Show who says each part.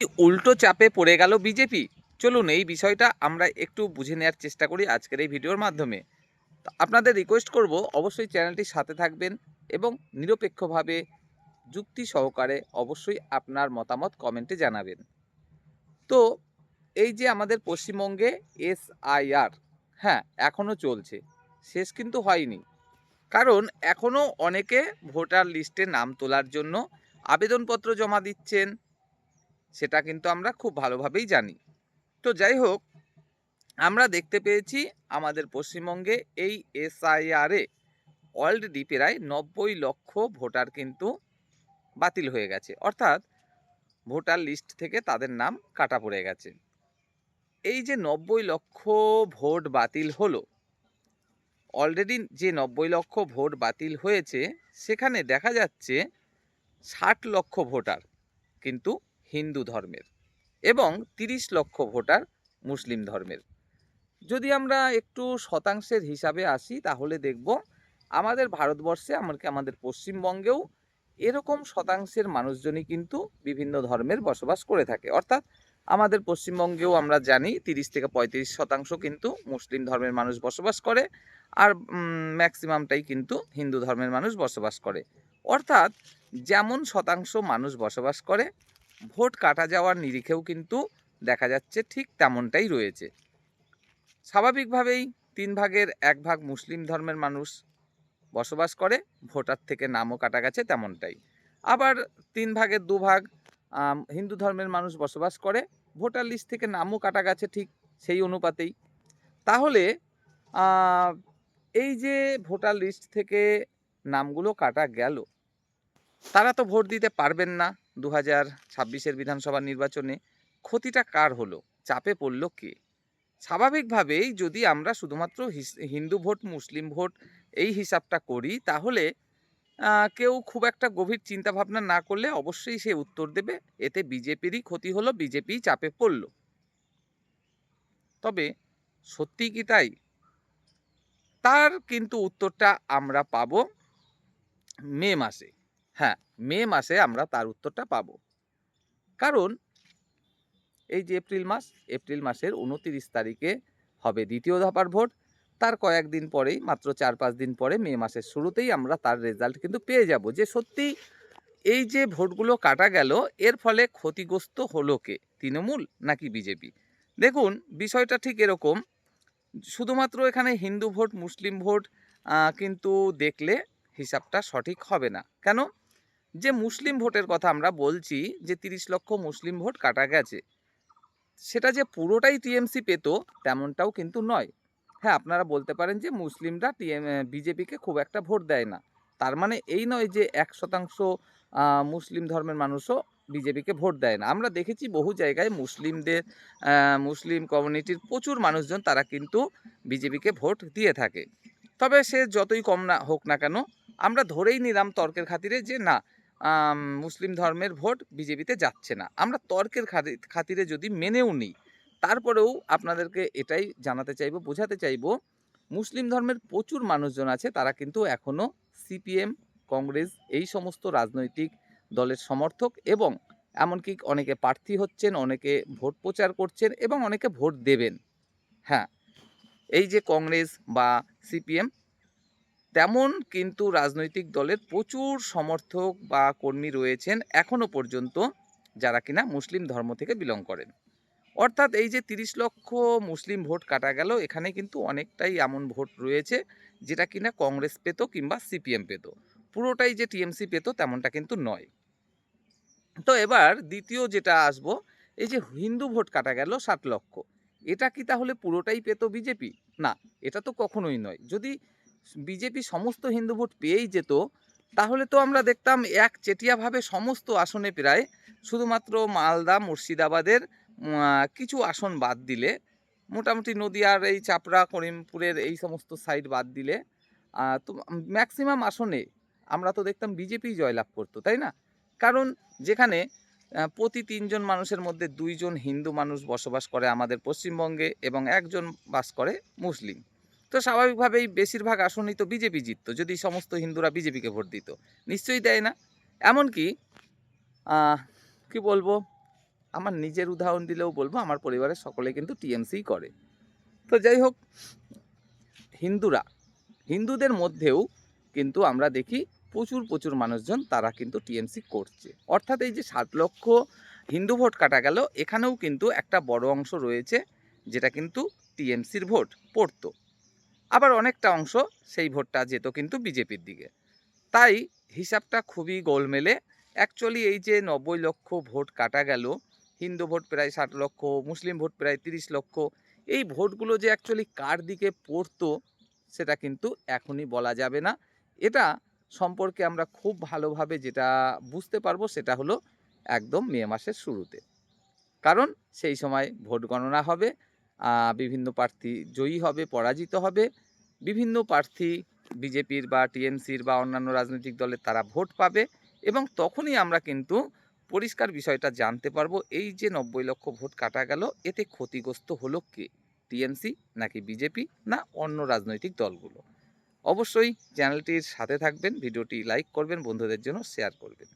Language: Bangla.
Speaker 1: উল্টো চাপে পড়ে গেল বিজেপি। চলুন এই বিষয়টা আমরা একটু বুঝে নেওয়ার চেষ্টা করি আজকের এই ভিডিওর মাধ্যমে। তো আপনাদের রিকোয়েস্ট করব অবশ্যই চ্যানেলটির সাথে থাকবেন এবং নিরপেক্ষভাবে যুক্তি সহকারে অবশ্যই আপনার মতামত কমেন্টে জানাবেন। তো এই যে আমাদের পশ্চিমবঙ্গে এসআইআর, হ্যাঁ এখনও চলছে, শেষ কিন্তু হয়নি। কারণ এখনও অনেকে ভোটার লিস্টে নাম তোলার জন্য আবেদনপত্র জমা দিচ্ছেন, সেটা কিন্তু আমরা খুব ভালোভাবেই জানি। তো যাই হোক, আমরা দেখতে পেয়েছি আমাদের পশ্চিমবঙ্গে এই এসআইআরে অলরেডি প্রায় 90 লক্ষ ভোটার কিন্তু বাতিল হয়ে গেছে, অর্থাৎ ভোটার লিস্ট থেকে তাদের নাম কাটা পড়ে গেছে। এই যে 90 লক্ষ ভোট বাতিল হলো, অলরেডি যে 90 লক্ষ ভোট বাতিল হয়েছে সেখানে দেখা যাচ্ছে 60 লক্ষ ভোটার কিন্তু হিন্দু ধর্মের এবং 30 লক্ষ ভোটার মুসলিম ধর্মের। যদি আমরা একটু শতাংশের হিসাবে আসি তাহলে দেখব আমাদের ভারতবর্ষে এমনকি আমাদের পশ্চিমবঙ্গেও এরকম শতাংশের মানুষজনই কিন্তু বিভিন্ন ধর্মের বসবাস করে থাকে। অর্থাৎ আমাদের পশ্চিমবঙ্গেও আমরা জানি 30 থেকে 35% কিন্তু মুসলিম ধর্মের মানুষ বসবাস করে, আর ম্যাক্সিমামটাই কিন্তু হিন্দু ধর্মের মানুষ বসবাস করে। অর্থাৎ যেমন শতাংশ মানুষ বসবাস করে, ভোট কাটা যাওয়ার নিরিখেও কিন্তু দেখা যাচ্ছে ঠিক তেমনটাই রয়েছে। স্বাভাবিকভাবেই 1/3 মুসলিম ধর্মের মানুষ বসবাস করে, ভোটার থেকে নামও কাটা গেছে তেমনটাই। আবার 2/3 হিন্দু ধর্মের মানুষ বসবাস করে, ভোটার লিস্ট থেকে নামও কাটা গেছে ঠিক সেই অনুপাতেই। তাহলে আহ, এই যে ভোটার লিস্ট থেকে নামগুলো কাটা গেল, তারা তো ভোট দিতে পারবেন না 2026-এর বিধানসভা নির্বাচনে। ক্ষতিটা কার হলো? চাপে পড়ল কে? স্বাভাবিকভাবেই যদি আমরা শুধুমাত্র হিন্দু ভোট মুসলিম ভোট এই হিসাবটা করি তাহলে কেউ খুব একটা গভীর চিন্তা ভাবনা না করলে অবশ্যই সে উত্তর দেবে এতে বিজেপিরই ক্ষতি হলো, বিজেপি চাপে পড়ল। তবে সত্যি কি তাই? তার কিন্তু উত্তরটা আমরা পাবো মে মাসে। হ্যাঁ, মে মাসে আমরা তার উত্তরটা পাবো। কারণ এই যে এপ্রিল মাসের 29 তারিখে হবে দ্বিতীয় দফার ভোট। তার কয়েকদিন পরেই, মাত্র 4-5 দিন পরে, মে মাসের শুরুতেই আমরা তার রেজাল্ট কিন্তু পেয়ে যাব যে সত্যি এই যে ভোটগুলো কাটা গেল এর ফলে ক্ষতিগ্রস্ত হলো কে, তৃণমূল নাকি বিজেপি। দেখুন বিষয়টা ঠিক এরকম, শুধুমাত্র এখানে হিন্দু ভোট মুসলিম ভোট কিন্তু দেখলে হিসাবটা সঠিক হবে না। কেন? যে মুসলিম ভোটের কথা আমরা বলছি, যে 30 লক্ষ মুসলিম ভোট কাটা গেছে, সেটা যে পুরোটাই টিএমসি পেত তেমনটাও কিন্তু নয়। হ্যাঁ, আপনারা বলতে পারেন যে মুসলিমরা বিজেপিকে খুব একটা ভোট দেয় না, তার মানে এই নয় যে 1% মুসলিম ধর্মের মানুষও বিজেপিকে ভোট দেয় না। আমরা দেখেছি বহু জায়গায় মুসলিম কমিউনিটির প্রচুর মানুষজন তারা কিন্তু বিজেপিকে ভোট দিয়ে থাকে। তবে সে যতই কম না হোক না কেন, আমরা ধরেই নিলাম তর্কের খাতিরে যে না, মুসলিম ধর্মের ভোট বিজেপিতে যাচ্ছে না। আমরা তর্কের খাতিরে যদি মেনেও নিই, তারপরেও আপনাদেরকে এটাই জানাতে চাইবো, বোঝাতে চাইবো, মুসলিম ধর্মের প্রচুর মানুষজন আছে তারা কিন্তু এখনও সিপিএম, কংগ্রেস এই সমস্ত রাজনৈতিক দলের সমর্থক, এবং এমনকি অনেকে প্রার্থী হচ্ছেন, অনেকে ভোট প্রচার করছেন এবং অনেকে ভোট দেবেন। হ্যাঁ, এই যে কংগ্রেস বা সিপিএম, তেমন কিন্তু রাজনৈতিক দলের প্রচুর সমর্থক বা কর্মী রয়েছেন এখনও পর্যন্ত যারা কিনা মুসলিম ধর্ম থেকে বিলং করেন। অর্থাৎ এই যে 30 লক্ষ মুসলিম ভোট কাটা গেল, এখানে কিন্তু অনেকটাই এমন ভোট রয়েছে যেটা কিনা কংগ্রেস পেত কিংবা সিপিএম পেত, পুরোটাই যে টিএমসি পেত তেমনটা কিন্তু নয়। তো এবার দ্বিতীয় যেটা আসবো, এই যে হিন্দু ভোট কাটা গেল 60 লক্ষ, এটা কি তাহলে পুরোটাই পেত বিজেপি? না, এটা তো কখনোই নয়। যদি বিজেপি সমস্ত হিন্দু ভোট পেয়েই যেত তাহলে তো আমরা দেখতাম একচেটিয়াভাবে সমস্ত আসনে প্রায়, শুধুমাত্র মালদা মুর্শিদাবাদের কিছু আসন বাদ দিলে, মোটামুটি নদিয়ার এই চাপড়া করিমপুরের এই সমস্ত সাইড বাদ দিলে তো ম্যাক্সিমাম আসনে আমরা তো দেখতাম বিজেপি জয়লাভ করতো, তাই না? কারণ যেখানে প্রতি 3 জন মানুষের মধ্যে 2 জন হিন্দু মানুষ বসবাস করে আমাদের পশ্চিমবঙ্গে এবং 1 জন বাস করে মুসলিম, তো স্বাভাবিকভাবেই বেশিরভাগ আসনই তো বিজেপি জিততো যদি সমস্ত হিন্দুরা বিজেপিকে ভোট দিত। নিশ্চয়ই দেয় না। এমনকি কি বলবো, আমার নিজের উদাহরণ দিলেও বলবো আমার পরিবারের সকলে কিন্তু টিএমসিই করে। তো যাই হোক, হিন্দুদের মধ্যেও কিন্তু আমরা দেখি প্রচুর মানুষজন তারা কিন্তু টিএমসি করছে। অর্থাৎ এই যে 7 লক্ষ হিন্দু ভোট কাটা গেল, এখানেও কিন্তু একটা বড় অংশ রয়েছে যেটা কিন্তু টিএমসির ভোট পড়তো। আবার অনেকটা অংশ সেই ভোটটা যেত কিন্তু বিজেপির দিকে। তাই হিসাবটা খুবই গোলমেলে। অ্যাকচুয়ালি এই যে 90 লক্ষ ভোট কাটা গেল, হিন্দু ভোট প্রায় 60 লক্ষ, মুসলিম ভোট প্রায় 30 লক্ষ, এই ভোটগুলো যে অ্যাকচুয়ালি কার দিকে পড়তো সেটা কিন্তু এখনই বলা যাবে না। এটা সম্পর্কে আমরা খুব ভালোভাবে যেটা বুঝতে পারবো সেটা হলো একদম মে মাসের শুরুতে। কারণ সেই সময় ভোট গণনা হবে, বিভিন্ন প্রার্থী জয়ী হবে, পরাজিত হবে, বিভিন্ন প্রার্থী বিজেপির বা টিএমসির বা অন্যান্য রাজনৈতিক দলের তারা ভোট পাবে এবং তখনই আমরা কিন্তু পরিষ্কার বিষয়টা জানতে পারবো এই যে 90 লক্ষ ভোট কাটা গেল এতে ক্ষতিগ্রস্ত হলো কে, টিএমসি নাকি বিজেপি না অন্য রাজনৈতিক দলগুলো। অবশ্যই চ্যানেলটির সাথে থাকবেন, ভিডিওটি লাইক করবেন, বন্ধুদের জন্য শেয়ার করবেন।